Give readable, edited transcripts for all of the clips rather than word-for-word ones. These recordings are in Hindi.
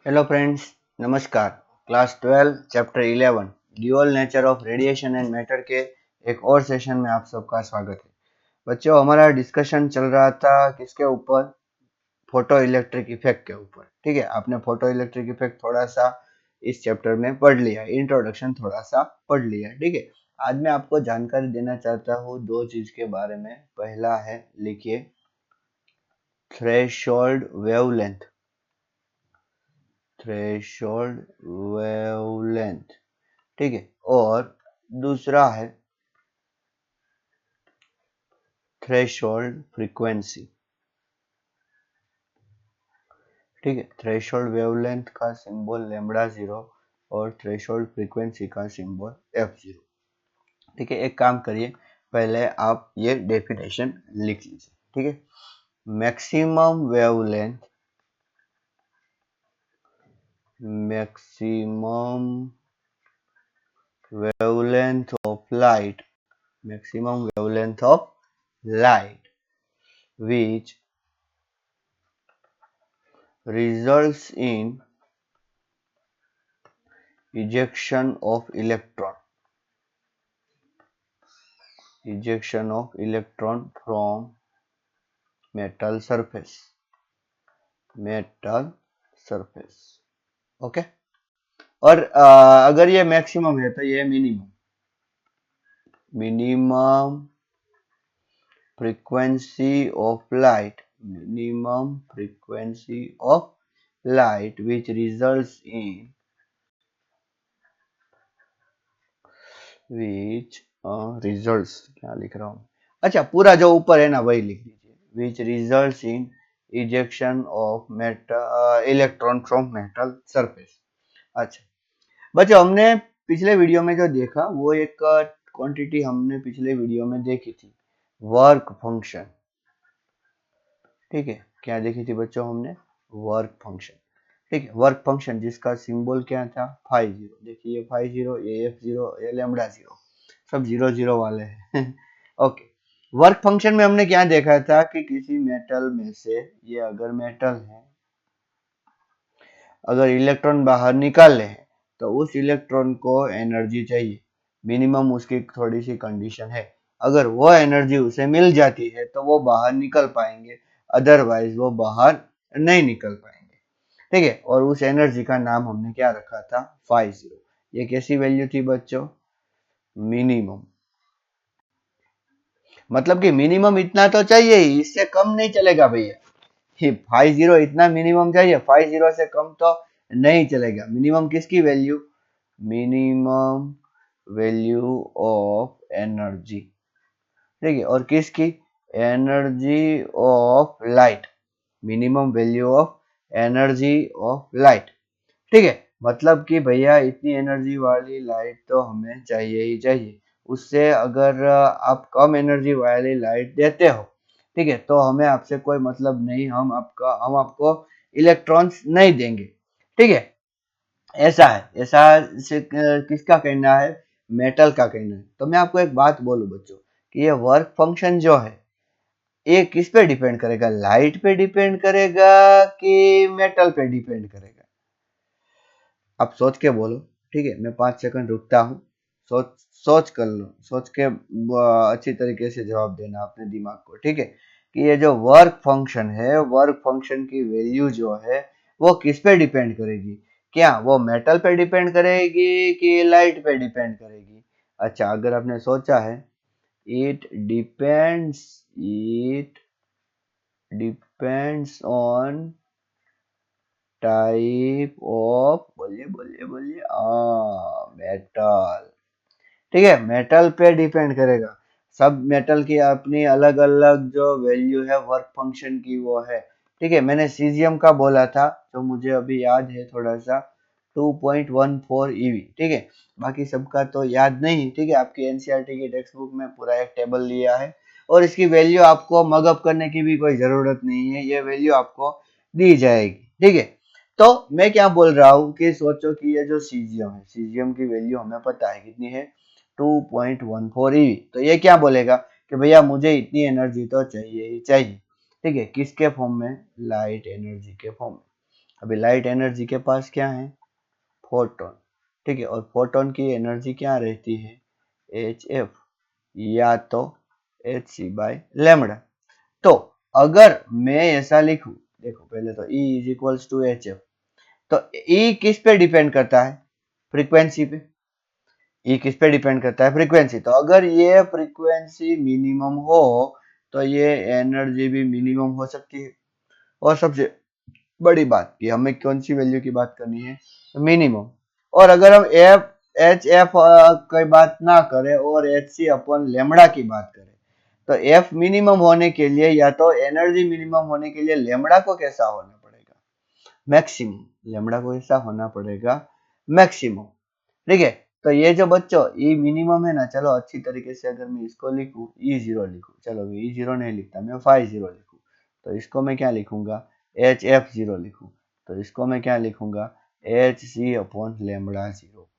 हेलो फ्रेंड्स, नमस्कार। Class 12 chapter 11 dual nature of radiation and matter के एक और सेशन में आप सबका स्वागत है। बच्चों, हमारा डिस्कशन चल रहा था किसके ऊपर? फोटो इलेक्ट्रिक इफेक्ट के ऊपर। ठीक है, आपने फोटो इलेक्ट्रिक इफेक्ट थोड़ा सा इस चैप्टर में पढ़ लिया, इंट्रोडक्शन थोड़ा सा पढ़ लिया। ठीक है, आज मैं आपको जानकारी देना चाहता हूँ दो चीज के बारे में। पहला है, लिखिए, थ्रेशोल्ड वेवलेंथ। थ्रेशोल्ड वेवलेंथ, ठीक है। और दूसरा है थ्रेशोल्ड फ्रीक्वेंसी। ठीक है, थ्रेशोल्ड वेवलेंथ का सिंबल लैम्बडा 0 और थ्रेशोल्ड फ्रीक्वेंसी का सिंबल f0। ठीक है, एक काम करिए, पहले आप ये डेफिनेशन लिख लीजिए। ठीक है, maximum wavelength, maximum wavelength of light, maximum wavelength of light which results in ejection of electron from metal surface, okay. और अगर ये मैक्सिमम है तो ये minimum frequency of light, which results in क्या लिख रहा हूँ, अच्छा पूरा जो ऊपर है ना वही लिख दीजिए, which results in ejection of electron from metal surface. अच्छा बच्चों, हमने पिछले वीडियो में जो देखा वो एक क्वांटिटी हमने पिछले वीडियो में देखी थी, वर्क फंक्शन। ठीक है, क्या देखी थी बच्चों हमने? Work function. ठीक है, वर्क फंक्शन जिसका सिंबल क्या था? Phi zero. देखिए, ये फाई जीरो, ये f0, ये लैम्बडा 0, सब 0 0 वाले हैं। ओके, वर्क फंक्शन में हमने क्या देखा था कि किसी मेटल में से, ये अगर मेटल है, अगर इलेक्ट्रॉन बाहर निकाल ले तो उस इलेक्ट्रॉन को एनर्जी चाहिए, मिनिमम उसकी थोड़ी सी कंडीशन है। अगर वो एनर्जी उसे मिल जाती है तो वो बाहर निकल पाएंगे, अदरवाइज वो बाहर नहीं निकल पाएंगे। ठीक है, और उस एनर्जी का नाम हमने क्या रखा था? Phi zero. ये कैसी वैल्यू थी बच्चों? मिनिमम। मतलब कि मिनिमम इतना तो चाहिए ही, इससे कम नहीं चलेगा भैया। ये फाई जीरो इतना मिनिमम चाहिए, फाई जीरो से कम तो नहीं चलेगा। मिनिमम किसकी value? Minimum value of energy. ठीक है, और किसकी? Energy of light, minimum value of energy of light. ठीक है, मतलब कि भैया इतनी एनर्जी वाली लाइट तो हमें चाहिए ही चाहिए। उससे अगर आप कम एनर्जी वाली लाइट देते हो, ठीक है, तो हमें आपसे कोई मतलब नहीं, हम आपको इलेक्ट्रॉन्स नहीं देंगे। ठीक है, ऐसा है। ऐसा किसका कहना है? मेटल का कहना है। तो मैं आपको एक बात बोलूं बच्चों, कि ये वर्क फंक्शन जो है ये किस पे डिपेंड करेगा? लाइट पे डिपेंड करेगा कि मेटल पे डिपेंड करेगा? आप सोच के बोलो। ठीक है, मैं 5 सेकंड रुकता हूँ। सोच सोच कर लो, सोच के अच्छी तरीके से जवाब देना अपने दिमाग को। ठीक है, कि ये जो वर्क फंक्शन है, वर्क फंक्शन की वैल्यू जो है वो किस पे डिपेंड करेगी? क्या वो मेटल पे डिपेंड करेगी कि लाइट पे डिपेंड करेगी? अच्छा, अगर आपने सोचा है, it depends on type of, बोलिए बोलिए बोलिए, मेटल। ठीक है, मेटल पे डिपेंड करेगा। सब मेटल की अपनी अलग अलग जो वैल्यू है वर्क फंक्शन की वो है। ठीक है, मैंने सीजियम का बोला था तो मुझे अभी याद है थोड़ा सा, 2.14 eV। ठीक है, बाकी सबका तो याद नहीं। ठीक है, आपकी एनसीईआरटी की टेक्स्ट बुक में पूरा एक टेबल लिया है और इसकी वैल्यू आपको मगअप करने की भी कोई जरूरत नहीं है, ये वैल्यू आपको दी जाएगी। ठीक है, तो मैं क्या बोल रहा हूँ कि सोचो कि ये जो सीजियम है, सीजियम की वैल्यू हमें पता है कितनी है? 2.14 eV। तो ये क्या बोलेगा कि भैया मुझे इतनी एनर्जी तो चाहिए ही चाहिए। ठीक है, किसके फॉर्म में? लाइट एनर्जी के फॉर्म में। अभी लाइट एनर्जी के पास क्या है, फोटोन, ठीक है, और फोटोन की एनर्जी क्या रहती है, एच एफ या तो एच सी बाय लेमड़ा। तो अगर मैं ऐसा लिखूं, देखो पहले तो E is equals to H F, तो E किस पे डिपेंड करता है, फ्रीक्वेंसी पे। E किस पे डिपेंड करता है, फ्रीक्वेंसी। तो अगर ये फ्रीक्वेंसी मिनिमम हो तो ये एनर्जी भी मिनिमम हो सकती है। और सबसे बड़ी बात कि हमें कौन सी वैल्यू की बात करनी है, मिनिमम। और अगर हम एफ एच एफ की बात ना करें और एच सी अपन लेमड़ा की बात करें, तो एफ मिनिमम होने के लिए या तो एनर्जी मिनिमम होने के लिए लेमड़ा को कैसा होना पड़ेगा, मैक्सिमम। लेमड़ा को कैसा होना पड़ेगा, मैक्सिमम, ठीक है। तो ये जो बच्चों ई मिनिमम है ना, चलो अच्छी तरीके से अगर मैं इसको लिखूं, ई जीरो लिखूं, चलो ई जीरो नहीं लिखता मैं, फाइव जीरो लिखूं, तो इसको मैं क्या लिखूंगा, एच एफ जीरो लिखूं, तो इसको मैं क्या लिखूंगा, H C upon lambda zero.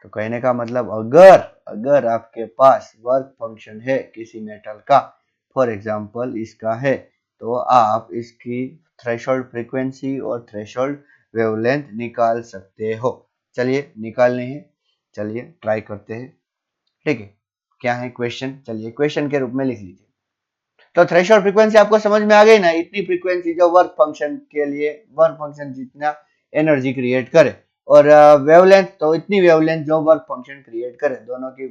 तो कहने का मतलब अगर अगर आपके पास वर्क फंक्शन है किसी मेटल का, फॉर एग्जांपल इसका है, तो आप इसकी थ्रेशोल्ड फ्रीक्वेंसी और थ्रेशोल्ड वेवलेंथ निकाल सकते हो। चलिए निकालने हैं, चलिए ट्राई करते हैं, ठीक है। क्या है क्वेश्चन, चलिए क्वेश्चन के रूप में लिख लीजिए। तो थ्रेशोल्ड फ्रीक्वेंसी आपको समझ में आ गई ना, इतनी फ्रीक्वेंसी जो वर्क फंक्शन के लिए, वर्क फंक्शन जितना एनर्जी क्रिएट करे, और वेवलेंथ तो इतनी वेवलेंथ जो वर्क फंक्शन क्रिएट करे। दोनों की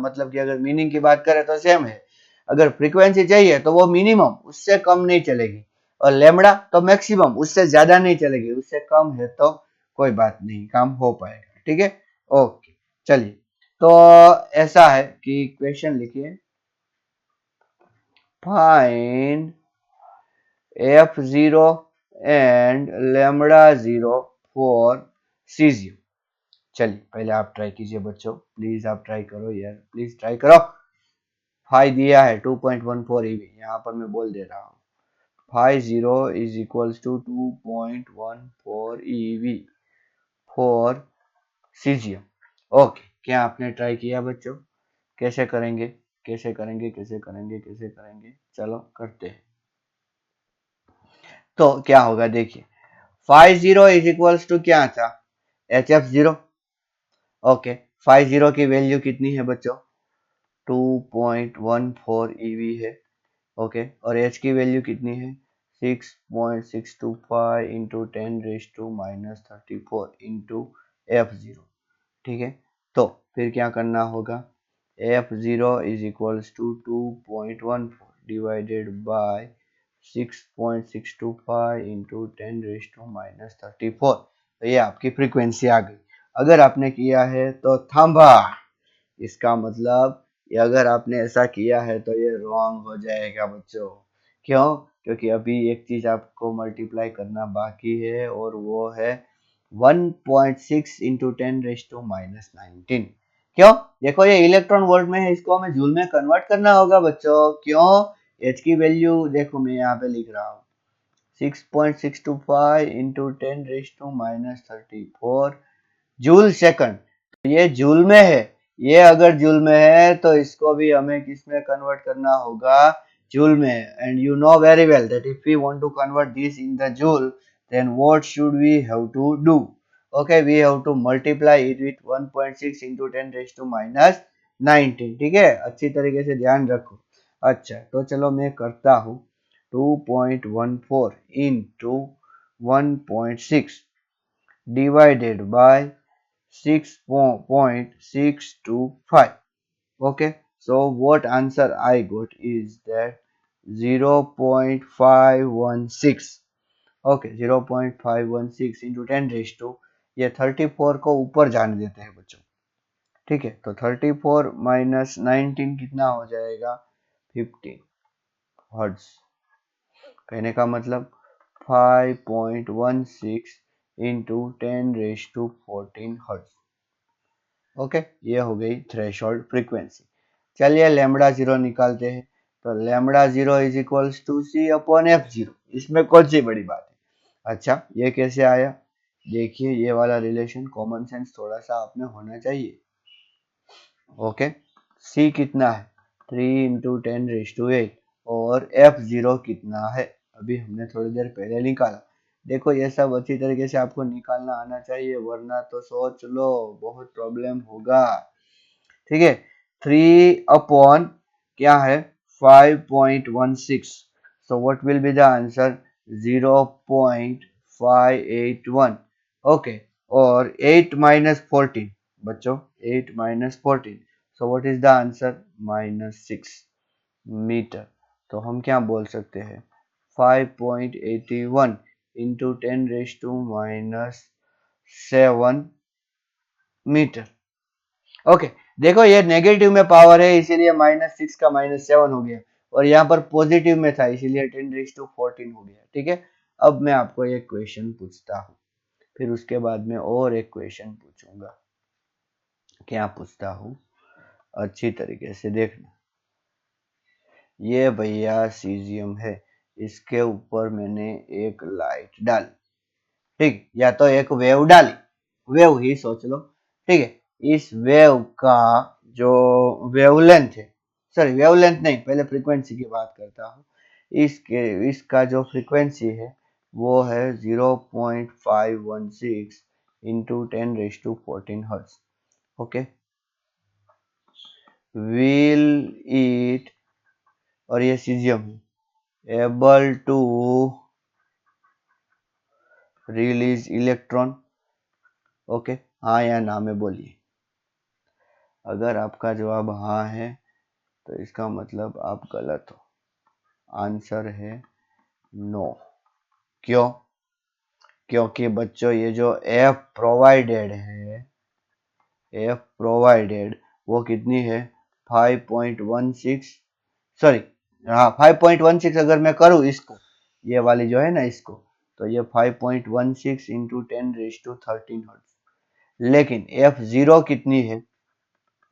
मतलब कि अगर मीनिंग की बात करें तो सेम है। अगर फ्रीक्वेंसी चाहिए तो वो मिनिमम, उससे कम नहीं चलेगी, और लेमड़ा तो मैक्सिमम, उससे ज्यादा नहीं चलेगी, उससे कम है तो कोई बात नहीं, काम हो पाएगा, ठीक है। ओके, चलिए, तो ऐसा है कि क्वेश्चन लिखिए, find f0 and lambda zero for cesium। चलिए पहले आप ट्राई कीजिए बच्चों, प्लीज आप ट्राई करो यार, प्लीज ट्राई करो। फाई दिया है 2.14 eV, यहाँ पर मैं बोल दे रहा हूँ, phi zero is equals to 2.14 eV for cesium। Okay, क्या आपने ट्राई किया बच्चों, कैसे करेंगे, कैसे करेंगे, कैसे करेंगे, कैसे करेंगे, चलो करते हैं। तो क्या होगा देखिए, phi zero is equals to क्या था, H F zero. Okay, phi zero की वैल्यू कितनी है बच्चों, 2.14 ईवी है। ओके, और एच की वैल्यू कितनी है, 6.625 इंटू 10⁻³ इंटू एफ जीरो, ठीक है। तो फिर क्या करना होगा, F zero is equals to 2.14 divided by 6.625 into 10⁻³ तो ये आपकी फ्रीक्वेंसी आ गई। अगर आपने किया है तो थांबा, इसका मतलब ये अगर आपने ऐसा किया है तो ये रॉन्ग हो जाएगा बच्चों। क्यों, क्योंकि अभी एक चीज आपको मल्टीप्लाई करना बाकी है, और वो है 1.6 इंटू 10⁻⁹। क्यों, देखो ये इलेक्ट्रॉन वोल्ट में है, इसको हमें जूल में कन्वर्ट करना होगा बच्चों। क्यों, एच की वैल्यू देखो मैं यहाँ पे लिख रहा हूँ, 6.625 इंटू 10⁻34 जूल सेकंड। ये जूल में है, ये अगर जूल में है तो इसको भी हमें किस में कन्वर्ट करना होगा, जूल में। And you know very well that if we want to convert this in the joule, then what should we have to do, okay, we have to multiply it with 1.6 into 10⁻⁹, ठीक है, अच्छी तरीके से ध्यान रखो। अच्छा, तो चलो मैं करता हूँ, 2.14 into 1.6 divided by 6.625. Okay, so what answer I got is that 0.516. Okay, 0.516 into 10⁻, ये 34 को ऊपर जाने देते हैं बच्चों, ठीक है। तो 34 माइनस 19 कितना हो जाएगा, 15 हर्ट्ज। कहने का मतलब 5.16 इंटू 10⁻14 हर्ट्ज। ओके, ये हो गई थ्रेशोल्ड फ्रीक्वेंसी। चलिए लेमड़ा जीरो निकालते हैं। तो lambda zero is equals to C upon F zero, इसमें कौन सी बड़ी बात है। अच्छा, ये कैसे आया, देखिए ये वाला रिलेशन, कॉमन सेंस थोड़ा सा आप में होना चाहिए। ओके, सी कितना है, 3 इंटू 10⁻8, और एफ जीरो कितना है, अभी हमने थोड़ी देर पहले निकाला। देखो ये सब अच्छी तरीके से आपको निकालना आना चाहिए, वरना तो सोच लो बहुत प्रॉब्लम होगा। ठीक है, 3 अपॉन क्या है 5.16, so what will be the answer 0.581। Okay, और 8 माइनस 14 बच्चों, 8 minus 14, so what is the answer -6 metre. तो हम क्या बोल सकते हैं 5.81 इंटू 10⁻⁻7 मीटर। ओके, देखो ये नेगेटिव में पावर है इसीलिए -6 का -7 हो गया, और यहाँ पर पॉजिटिव में था इसीलिए 10⁻14 हो गया। ठीक है, अब मैं आपको एक क्वेश्चन पूछता हूँ, फिर उसके बाद में और एक क्वेश्चन पूछूंगा। क्या पूछता हूँ अच्छी तरीके से देखना। ये भैया सीजियम है, इसके ऊपर मैंने एक लाइट डाली, ठीक, या तो एक वेव डाली, वेव ही सोच लो। ठीक है, इस वेव का जो वेवलेंथ है, सॉरी वेवलेंथ नहीं, पहले फ्रीक्वेंसी की बात करता हूँ। इसका जो फ्रीक्वेंसी है वो है 0.516 into 10⁻14 hertz. Okay, will it, और ये सीजियम है, able to release electron. Okay, हाँ या ना में बोलिए। अगर आपका जवाब हाँ है तो इसका मतलब आप गलत हो, आंसर है नो। क्यों? क्योंकि बच्चों ये जो एफ प्रोवाइडेड है, एफ प्रोवाइडेड वो कितनी है 5.16, सॉरी हाँ 5.16, अगर मैं करूँ इसको, ये वाली जो है ना इसको, तो ये 5.16 इंटू 10⁻13 हर्ट्ज। लेकिन एफ जीरो कितनी है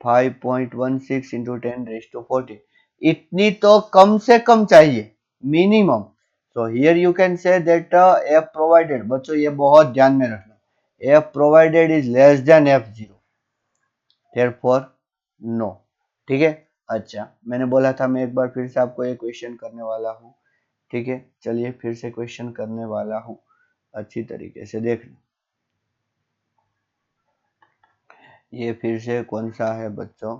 5.16 इंटू 10⁻14, इतनी तो कम से कम चाहिए, minimum. So here you can say that F provided, बच्चों ये बहुत ध्यान में रखना, F provided is less than F zero, therefore no. ठीक है, अच्छा मैंने बोला था मैं एक बार फिर से आपको एक क्वेश्चन करने वाला हूँ। ठीक है, चलिए फिर से क्वेश्चन करने वाला हूँ, अच्छी तरीके से देखना। ये फिर से कौन सा है बच्चों,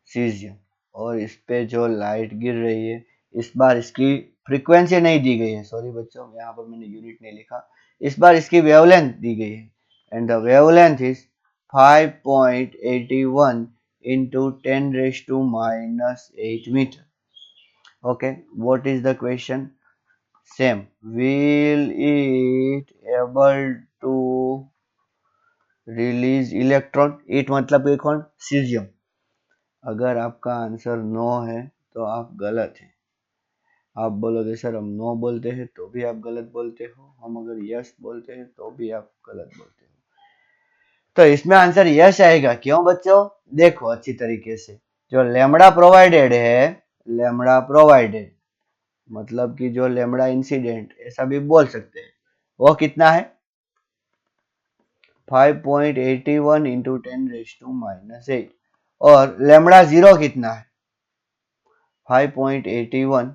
सीजियम, और इस पे जो लाइट गिर रही है, इस बार इसकी फ्रीक्वेंसी नहीं दी गई है, सॉरी बच्चों यहाँ पर मैंने यूनिट नहीं लिखा, इस बार इसकी वेवलेंथ दी गई है, and the wavelength is 5.81 into 10 raised to minus 8 meter. Okay, what is the question? Same. Will it able to release electron? It मतलब ये कौन? Cesium. अगर आपका आंसर नो है तो आप गलत हैं। आप बोलोगे सर हम नो बोलते हैं तो भी आप गलत बोलते हो, हम अगर यस बोलते हैं तो भी आप गलत बोलते हो। तो इसमें आंसर यस आएगा। क्यों बच्चों? देखो अच्छी तरीके से, जो लेमड़ा प्रोवाइडेड है, लेमड़ा प्रोवाइडेड मतलब कि जो लेमड़ा इंसिडेंट ऐसा भी बोल सकते हैं, वो कितना है 5.81 इंटू 10⁻⁻8, और लेमड़ा जीरो कितना है 5.81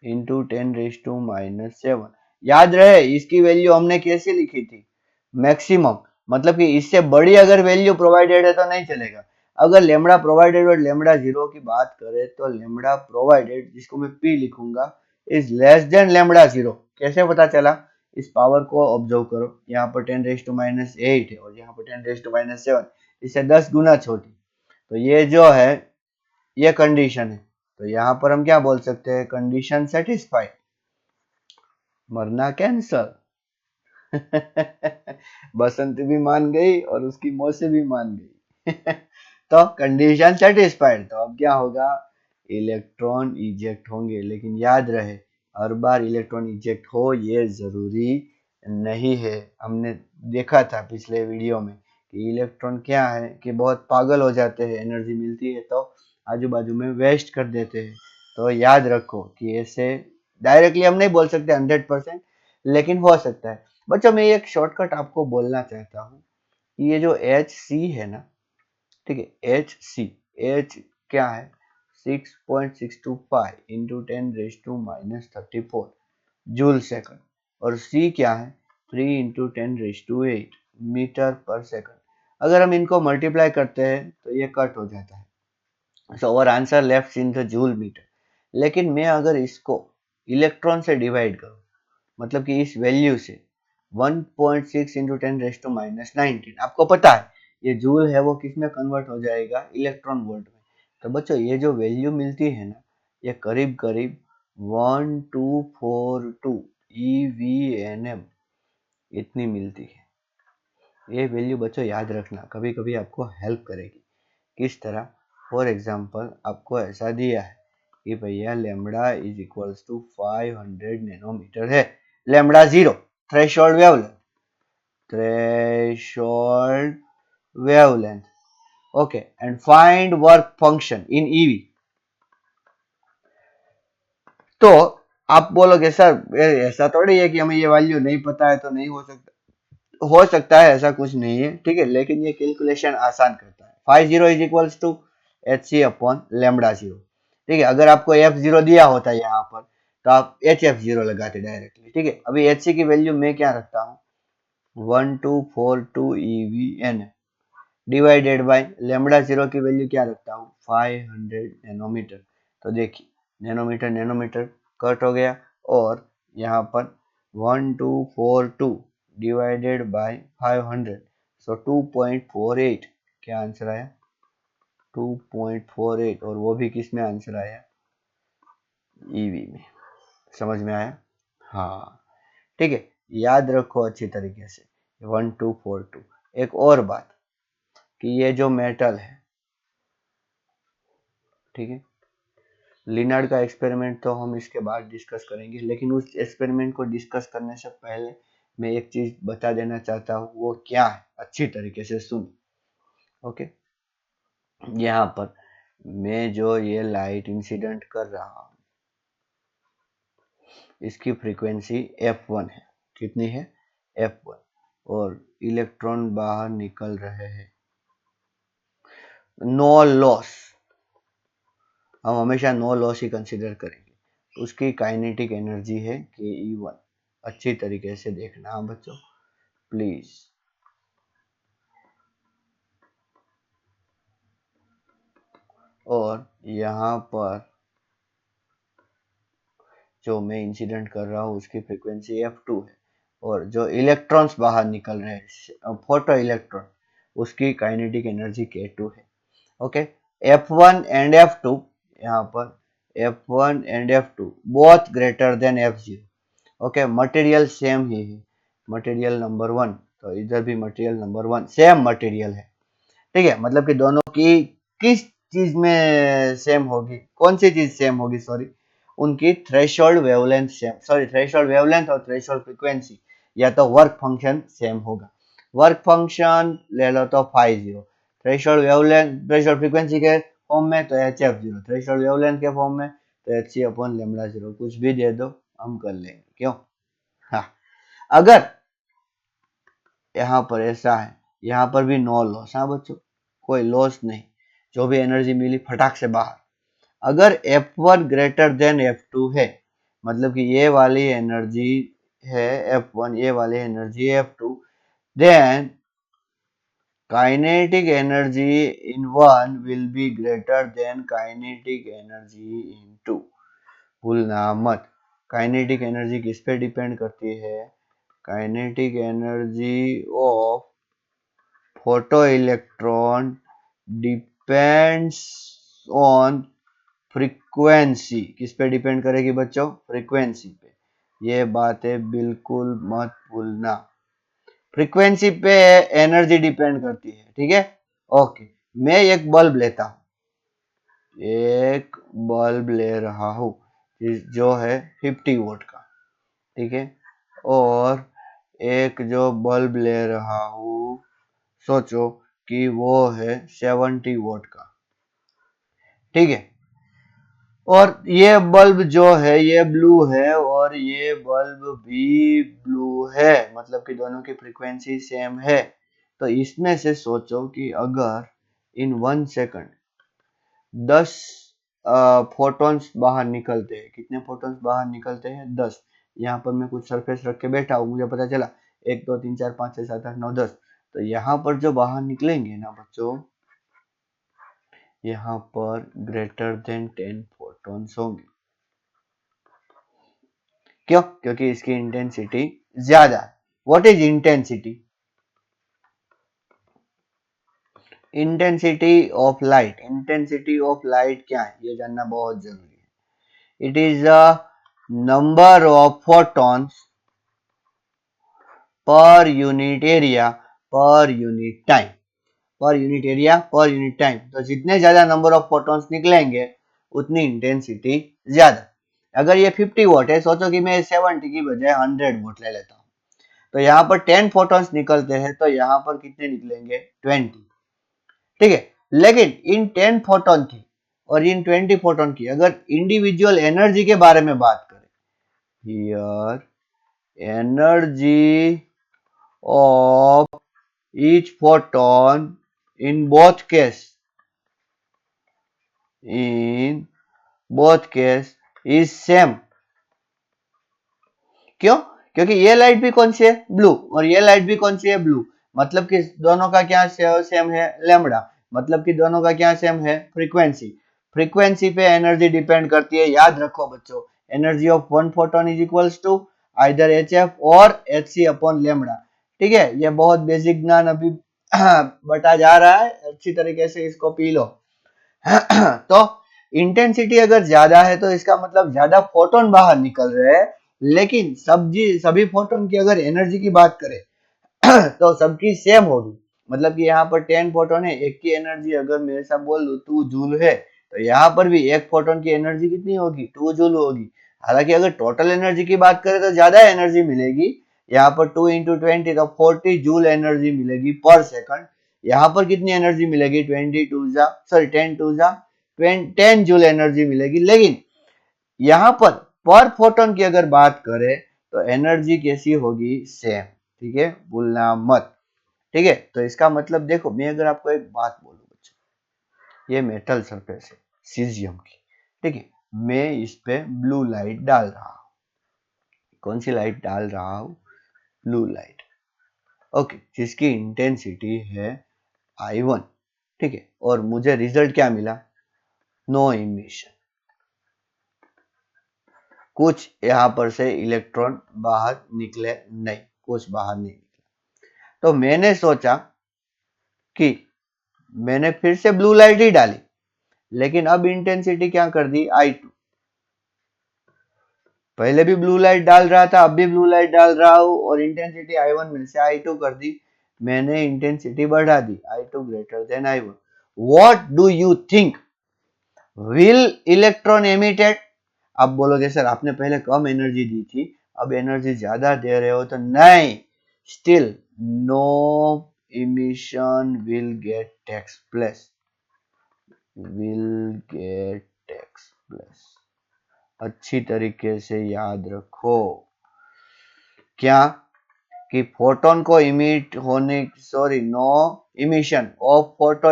इंटू 10⁻⁻7। याद रहे इसकी वैल्यू हमने कैसे लिखी थी, मैक्सिमम, मतलब कि इससे बड़ी अगर वैल्यू प्रोवाइडेड है तो नहीं चलेगा। अगर लेमड़ा प्रोवाइडेड और लेमड़ा जीरो की बात करें तो लेमड़ा प्रोवाइडेड, जिसको मैं पी लिखूंगा, is less then lambda zero. कैसे पता चला? इस पावर को ऑब्जर्व करो, यहाँ पर 10⁻⁸ है और यहाँ पर 10⁻⁷, इससे 10 गुना छोटी, तो ये जो है ये कंडीशन है। तो यहाँ पर हम क्या बोल सकते हैं, कंडीशन सेटिस्फाइड, मरना कैंसल। बसंत भी मान गई और उसकी मौसी भी मान गई। तो कंडीशन सेटिस्फाइड, तो अब क्या होगा, इलेक्ट्रॉन इजेक्ट होंगे। लेकिन याद रहे हर बार इलेक्ट्रॉन इजेक्ट हो ये जरूरी नहीं है। हमने देखा था पिछले वीडियो में कि इलेक्ट्रॉन क्या है कि बहुत पागल हो जाते हैं, एनर्जी मिलती है तो आजू बाजू में वेस्ट कर देते हैं। तो याद रखो कि ऐसे डायरेक्टली हम नहीं बोल सकते 100%, लेकिन हो सकता है। बच्चों मैं एक शॉर्टकट आपको बोलना चाहता हूँ, ये जो एच सी है ना, ठीक है, एच सी, एच क्या है 6.62 पाई इंटू 10⁻⁻34, जूल सेकंड, और C क्या है 3 इंटू 10⁸ मीटर पर सेकंड। अगर हम इनको मल्टीप्लाई करते हैं तो ये कट हो जाता है, so our answer left in the joule metre. लेकिन मैं अगर इसको इलेक्ट्रॉन से डिवाइड करूं, मतलब कि इस वैल्यू से 1.6 इंटू 10⁻19, आपको पता है ये जूल है वो किस में कन्वर्ट हो जाएगा, इलेक्ट्रॉन वोल्ट में। तो बच्चों ये जो वैल्यू मिलती है ना, ये करीब करीब 1242 EVNM इतनी मिलती है। ये वैल्यू बच्चों याद रखना, कभी कभी आपको हेल्प करेगी। किस तरह, फॉर एग्जाम्पल आपको ऐसा दिया है कि भैया lambda is equals to 500 nanometre है, lambda zero threshold wavelength, threshold wavelength, okay, and find work function in EV। तो आप बोलोगे सर ऐसा थोड़ी है कि हमें ये वैल्यू नहीं पता है तो नहीं हो सकता है ऐसा कुछ नहीं है, ठीक है, लेकिन ये कैलकुलेशन आसान करता है। 50 is equals to H C upon lambda zero, ठीक है। अगर आपको एफ जीरो दिया होता है यहाँ पर तो आप एच एफ जीरो लगाते डायरेक्टली, ठीक है। अभी एच सी की वैल्यू मैं क्या रखता हूँ 1242 EVN divided by lambda zero की वैल्यू क्या रखता हूँ 500 नैनोमीटर। तो देखिए नैनोमीटर नैनोमीटर कट हो गया, और यहाँ पर 1242 डिवाइडेड बाय 500, सो 2.48, क्या आंसर आया 2.48, और वो भी किस में आंसर आया ईवी में। समझ में आया? हाँ, ठीक है, याद रखो अच्छी तरीके से 1242। एक और बात कि ये जो मेटल है, ठीक है, लिनार्ड का एक्सपेरिमेंट तो हम इसके बाद डिस्कस करेंगे, लेकिन उस एक्सपेरिमेंट को डिस्कस करने से पहले मैं एक चीज बता देना चाहता हूँ, वो क्या है अच्छी तरीके से सुन। ओके, यहाँ पर मैं जो ये लाइट इंसिडेंट कर रहा हूँ इसकी फ्रीक्वेंसी f1 है। कितनी है f1, और इलेक्ट्रॉन बाहर निकल रहे हैं, नो लॉस, हम हमेशा नो लॉस ही कंसीडर करेंगे। उसकी काइनेटिक एनर्जी है ke1। अच्छी तरीके से देखना हाँ बच्चों प्लीज। और यहाँ पर जो मैं इंसिडेंट कर रहा हूँ उसकी फ्रीक्वेंसी f2 है, और जो इलेक्ट्रॉन्स बाहर निकल रहे हैं फोटो इलेक्ट्रॉन, उसकी काइनेटिक एनर्जी k2 है। ओके, f1 एंड f2, यहाँ पर f1 and f2 both greater than f0। Okay, material same ही है, मटेरियल नंबर 1, तो इधर भी मटेरियल नंबर 1 सेम मटेरियल है, ठीक है। मतलब कि दोनों की किस चीज में सेम होगी, कौन सी चीज सेम होगी, सॉरी, उनकी threshold wavelength same, sorry threshold wavelength और थ्रेशोल्ड फ्रीक्वेंसी या तो वर्क फंक्शन सेम होगा। वर्क फंक्शन ले लो तो 50, थ्रेशोल्ड वेवलेंथ थ्रेशोल्ड फ्रीक्वेंसी के फॉर्म में तो H F zero, threshold wavelength के फॉर्म में तो H C upon lambda zero, कुछ भी दे दो हम कर लेंगे, क्यों। हाँ, अगर यहाँ पर ऐसा है, यहाँ पर भी नो लॉस, हाँ बच्चों कोई लॉस नहीं, जो भी एनर्जी मिली फटाक से बाहर। अगर F1 ग्रेटर देन F2 है, मतलब कि ये वाली एनर्जी है F1, ये वाली energy F2, then kinetic energy in 1 will be greater than kinetic energy in 2। भूलना मत, काइनेटिक एनर्जी किस पे डिपेंड करती है, kinetic energy of photo electron depends on frequency. किस पे डिपेंड करेगी बच्चों, फ्रीक्वेंसी पे। ये बातें बिल्कुल मत भूलना, फ्रीक्वेंसी पे एनर्जी डिपेंड करती है, ठीक है। ओके, मैं एक बल्ब लेता हूँ, एक बल्ब ले रहा हूँ जो है 50 वोट का, ठीक है, और एक जो बल्ब ले रहा हूँ सोचो कि वो है 70 वोट का, ठीक है। और ये बल्ब जो है ये ब्लू है और ये बल्ब भी ब्लू है, मतलब कि दोनों की फ्रीक्वेंसी सेम है। तो इसमें से सोचो कि अगर इन 1 सेकंड 10 फोटॉन्स बाहर निकलते हैं, कितने फोटॉन्स बाहर निकलते हैं 10, यहाँ पर मैं कुछ सरफेस रख के बैठा हूँ, मुझे पता चला 1 2 3 4 5 6 7 8 9 10, तो यहाँ पर जो बाहर निकलेंगे ना बच्चों, यहाँ पर ग्रेटर देन 10 फोटॉन्स होंगे। क्यों? क्योंकि इसकी इंटेंसिटी ज्यादा है। What is intensity? Intensity of light. Intensity of light क्या है ये जानना बहुत जरूरी है। It is the number of photons per unit area per unit time. Per unit area per unit time, तो जितने ज्यादा नंबर ऑफ फोटॉन्स निकलेंगे उतनी इंटेंसिटी ज्यादा। अगर ये 50 वोट है, सोचो कि मैं 70 की बजाय 100 वोट ले लेता हूँ, तो यहाँ पर 10 फोटॉन्स निकलते हैं, तो यहाँ पर कितने निकलेंगे? 20। ठीक है, लेकिन इन 10 फोटॉन की और इन 20 फोटॉन की अगर इंडिविजुअल एनर्जी के बारे में बात करें, here energy of each photon in both case is same. क्यों? क्योंकि ये लाइट भी कौन सी है? ब्लू, और ये लाइट भी कौन सी है? ब्लू। मतलब कि दोनों का क्या सेम है? लैम्बडा। मतलब कि दोनों का क्या सेम है? फ्रीक्वेंसी। फ्रीक्वेंसी पे एनर्जी डिपेंड करती है, याद रखो बच्चों। Energy of one photon is equals to either H or H upon lambda. ठीक है, ये बहुत बेसिक ज्ञान अभी बता जा रहा है, अच्छी तरीके से इसको पी लो। तो इंटेंसिटी अगर ज्यादा है तो इसका मतलब ज्यादा फोटोन बाहर निकल रहे हैं, लेकिन सभी फोटोन की अगर एनर्जी की बात करें तो सबकी सेम होगी। मतलब कि यहाँ पर 10 फोटोन है, एक की एनर्जी अगर मैं ऐसा बोल दूं 2 जूल है, तो यहाँ पर भी एक फोटोन की एनर्जी कितनी होगी? 2 जूल होगी। हालांकि अगर टोटल एनर्जी की बात करें तो ज्यादा एनर्जी मिलेगी, यहाँ पर 2 इंटू 20 तो 40 जूल एनर्जी मिलेगी पर सेकंड। यहाँ पर कितनी एनर्जी मिलेगी? 10 टू जा 10 जूल एनर्जी मिलेगी। लेकिन यहाँ पर फोटोन की अगर बात करें तो एनर्जी कैसी होगी? सेम। ठीक है, भूलना मत। ठीक है, तो इसका मतलब देखो, मैं अगर आपको एक बात बोलूं बच्चों, ये मेटल सरफेस है सीजियम की। ठीक है, मैं इस पे ब्लू लाइट डाल रहा हूं। कौन सी लाइट डाल रहा हूं? Blue light. ओके, जिसकी इंटेंसिटी है I1। ठीक है, और मुझे रिजल्ट क्या मिला? No emission. कुछ यहां पर से इलेक्ट्रॉन बाहर निकले नहीं, कुछ बाहर नहीं निकला। तो मैंने सोचा कि मैंने फिर से ब्लू लाइट ही डाली, लेकिन अब इंटेंसिटी क्या कर दी? I2। पहले भी ब्लू लाइट डाल रहा था, अब भी ब्लू लाइट डाल रहा हूं, और इंटेंसिटी I1 में से I2 कर दी। मैंने इंटेंसिटी बढ़ा दी, I2 greater than I1। What do you think? Will electron emitted? आप बोलोगे सर आपने पहले कम एनर्जी दी थी, अब एनर्जी ज्यादा दे रहे हो, तो नहीं, still no emission will get takes place. अच्छी तरीके से याद रखो। क्या? कि फोटोन को इमिट होने, sorry, no emission of photo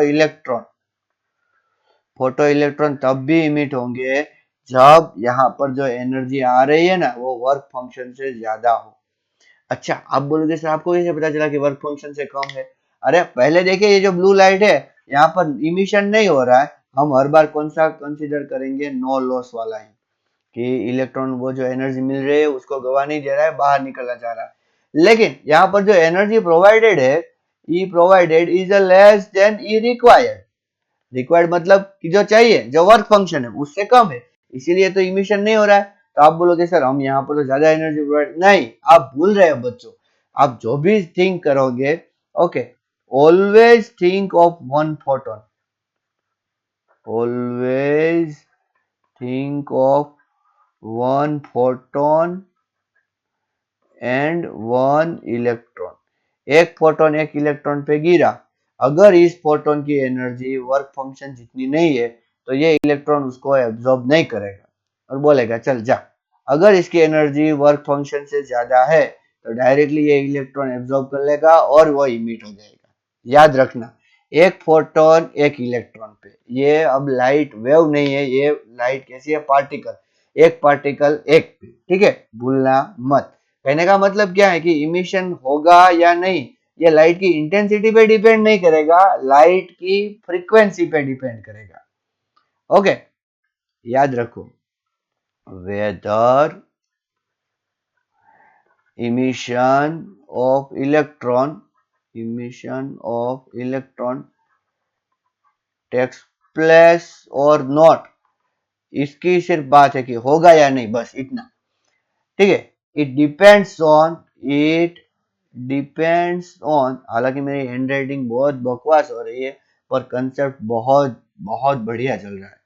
electron तब भी इमिट होंगे जब यहाँ पर जो एनर्जी आ रही है ना, वो वर्क फंक्शन से ज्यादा हो। अच्छा, आप बोलोगे सर आपको कैसे पता चला कि वर्क फंक्शन से कम है? अरे पहले देखिए, ये जो ब्लू लाइट है, यहाँ पर इमिशन नहीं हो रहा है। हम हर बार कौन सा कंसीडर करेंगे? नो लॉस वाला ही, कि इलेक्ट्रॉन वो जो एनर्जी मिल रही है उसको गवा नहीं दे रहा है, बाहर निकलना चाह रहा है। लेकिन यहाँ पर जो एनर्जी प्रोवाइडेड है, E provided is less than E required. Required मतलब कि जो चाहिए, जो वर्क फंक्शन है उससे कम है, इसीलिए तो इमिशन नहीं हो रहा है। तो आप बोलोगे सर हम यहाँ पर तो ज्यादा एनर्जी प्रोवाइड, नहीं, आप भूल रहे हो बच्चों। आप जो भी थिंक करोगे, okay, always think of one photon. Always think of one photon and one electron. एक फोटोन एक इलेक्ट्रॉन पे गिरा, अगर इस फोटोन की एनर्जी वर्क फंक्शन जितनी नहीं है, तो ये इलेक्ट्रॉन उसको एब्जॉर्ब नहीं करेगा और बोलेगा चल जा। अगर इसकी एनर्जी वर्क फंक्शन से ज्यादा है, तो डायरेक्टली ये इलेक्ट्रॉन एब्जॉर्ब कर लेगा और वो इमिट हो जाएगा। याद रखना, एक फोटोन एक इलेक्ट्रॉन पे। ये अब लाइट वेव नहीं है, ये लाइट कैसी है? पार्टिकल। एक पार्टिकल एक पे, ठीक है, भूलना मत। कहने का मतलब क्या है कि इमिशन होगा या नहीं, ये लाइट की इंटेंसिटी पे डिपेंड नहीं करेगा, लाइट की फ्रीक्वेंसी पे डिपेंड करेगा। ओके, याद रखो, whether emission of electron takes place or not, इसकी सिर्फ बात है कि होगा या नहीं, बस इतना, ठीक है। इट डिपेंड्स ऑन, हालांकि मेरी हैंड राइटिंग बहुत बकवास हो रही है, पर कंसेप्ट बहुत बहुत बढ़िया चल रहा है।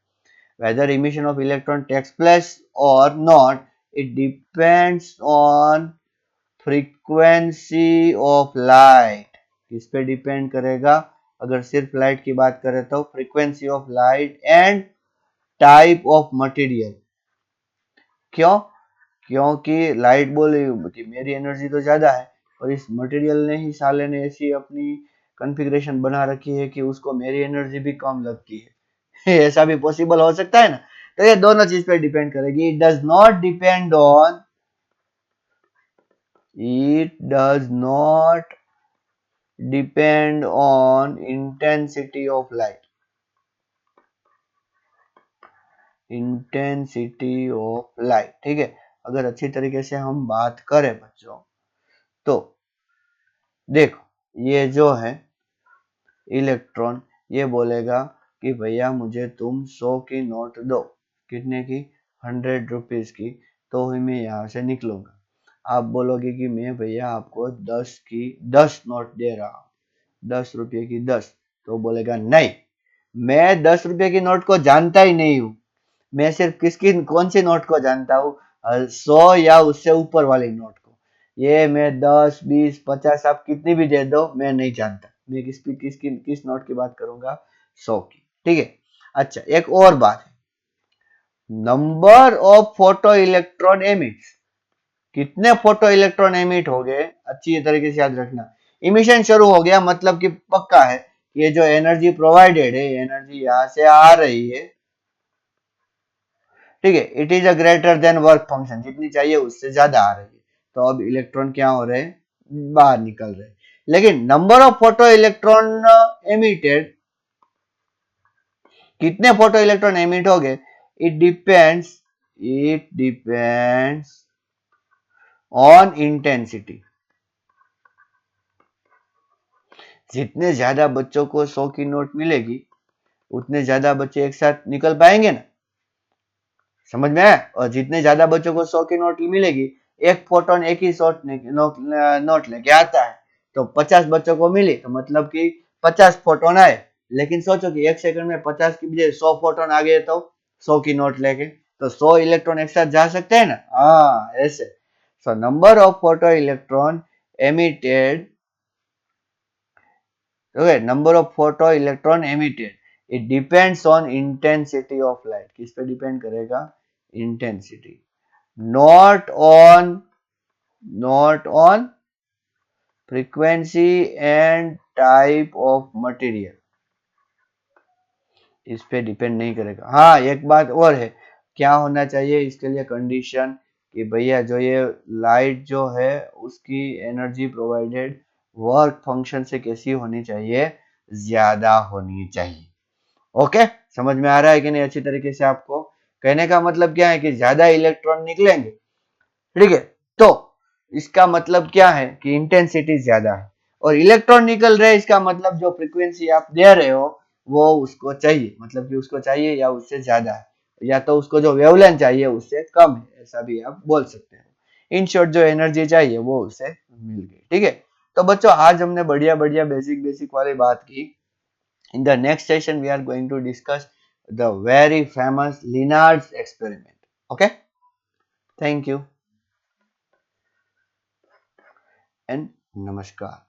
Whether emission of electron takes place or not, it depends on frequency of light. किस पे डिपेंड करेगा? अगर सिर्फ लाइट की बात करें तो frequency of light and type of material. क्यों? क्योंकि लाइट बोल रही कि मेरी एनर्जी तो ज्यादा है, और इस मटेरियल ने ही साले ने ऐसी अपनी कॉन्फ़िगरेशन बना रखी है कि उसको मेरी एनर्जी भी कम लगती है। ऐसा भी पॉसिबल हो सकता है ना। तो ये दोनों चीज पे डिपेंड करेगी। It does not depend on intensity of light, ठीक है। अगर अच्छी तरीके से हम बात करें बच्चों, तो देखो ये जो है इलेक्ट्रॉन, ये बोलेगा कि भैया मुझे तुम 100 की नोट दो। कितने की? 100 रुपीज की। तो ही मैं यहाँ से निकलूंगा। आप बोलोगे कि मैं भैया आपको 10 की 10 नोट दे रहा हूँ, 10 रुपये की 10। तो बोलेगा नहीं, मैं 10 रुपये की नोट को जानता ही नहीं हूँ। मैं सिर्फ किसकी कौन सी नोट को जानता हूँ? 100 या उससे ऊपर वाली नोट को। ये मैं 10, 20, 50 आप कितनी भी दे दो, मैं नहीं जानता। मैं किस नोट की बात करूंगा? 100 की, ठीक है। अच्छा, एक और बात है, number of photo electron emits. कितने फोटो इलेक्ट्रॉन एमिट हो गए, अच्छी तरीके से याद रखना। इमिशन शुरू हो गया मतलब कि पक्का है, ये जो एनर्जी प्रोवाइडेड है, एनर्जी यहां से आ रही है, ठीक है। It is a greater than work function, जितनी चाहिए उससे ज्यादा आ रही है। तो अब इलेक्ट्रॉन क्या हो रहे हैं? बाहर निकल रहे हैं। लेकिन number of photo electron emitted, कितने फोटो इलेक्ट्रॉन एमिट हो गए, इट डिपेंड्स ऑन इंटेंसिटी। जितने ज्यादा बच्चों को 100 की नोट मिलेगी, उतने ज्यादा बच्चे एक साथ निकल पाएंगे ना। समझ में आया? और जितने ज्यादा बच्चों को 100 की नोट मिलेगी, एक फोटोन एक ही नोट लेके आता है, तो 50 बच्चों को मिली, तो मतलब कि 50 फोटोन आए। लेकिन सोचो कि एक सेकंड में 50 की बजाय 100 फोटोन आ गए, तो 100 की नोट लेके तो 100 इलेक्ट्रॉन एक साथ जा सकते हैं ना। हाँ, ऐसे। So number of photo electron emitted, okay, number of photo electron emitted, it depends on intensity of light। किस पे डिपेंड करेगा? Intensity, not on frequency and type of material. इस पे डिपेंड नहीं करेगा। हाँ, एक बात और है, क्या होना चाहिए इसके लिए कंडीशन, कि भैया जो ये लाइट जो है उसकी एनर्जी प्रोवाइडेड वर्क फंक्शन से कैसी होनी चाहिए? ज्यादा होनी चाहिए। ओके, समझ में आ रहा है कि नहीं अच्छी तरीके से आपको? कहने का मतलब क्या है कि ज्यादा इलेक्ट्रॉन निकलेंगे, ठीक है, तो इसका मतलब क्या है कि इंटेंसिटी ज्यादा है। और इलेक्ट्रॉन निकल रहे, इसका मतलब जो फ्रीक्वेंसी आप दे रहे हो वो उसको चाहिए, मतलब कि उसको चाहिए या उससे ज्यादा है, या तो उसको जो वेवलेंथ चाहिए उससे कम है, ऐसा भी आप बोल सकते हो। इन शॉर्ट, जो एनर्जी चाहिए वो उसे मिल गई, ठीक है। तो बच्चों, आज हमने बढ़िया बढ़िया बेसिक बेसिक वाली बात की। In the next session, we are going to discuss the very famous Lennard's experiment. Okay? Thank you and namaskar.